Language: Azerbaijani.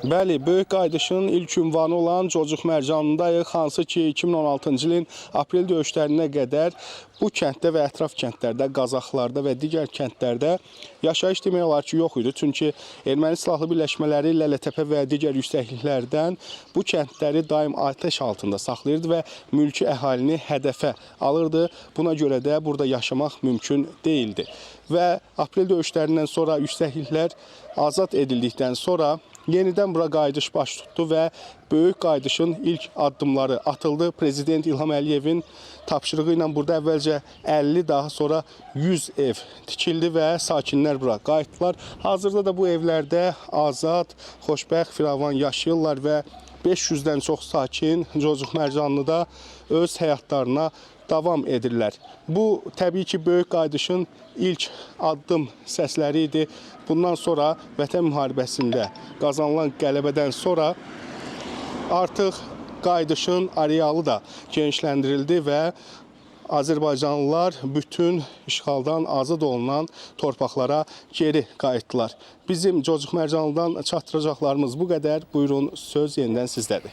Bəli, Böyük Qaydışın ilk ünvanı olan Cocuq Mərcanındayıq, hansı ki 2016-cı ilin aprel döyüşlərinə qədər bu kənddə və ətraf kəndlərdə, Qazaxlarda və digər kəndlərdə yaşayış demək olar ki, yox idi. Çünki erməni silahlı birləşmələri Lələtəpə və digər yüksəkliklərdən bu kəndləri daim atəş altında saxlayırdı və mülki əhalini hədəfə alırdı. Buna görə də burada yaşamaq mümkün değildi. Və aprel döyüşlərindən sonra yüksəkliklər azad edildikdən sonra yenidən bura qayıdış baş tutdu və Böyük Qaydışın ilk addımları atıldı. Prezident İlham Əliyevin tapşırığı ilə burada əvvəlcə 50, daha sonra 100 ev tikildi və sakinlər bura qayıtdılar. Hazırda da bu evlərdə azad, xoşbəxt, firavan yaşayırlar və 500-dən çox sakin Cocuq Mərcanlıda öz həyatlarına davam edirlər. Bu, təbii ki, Böyük Qaydışın ilk addım səsləri idi. Bundan sonra Vətən müharibəsində qazanılan qələbədən sonra artıq Qaydışın arealı da genişləndirildi və Azərbaycanlılar bütün işğaldan azad olunan torpaqlara geri qayıtdılar. Bizim Cocuq Mərcanlıdan çatdıracaqlarımız bu qədər. Buyurun, söz yenidən sizdədir.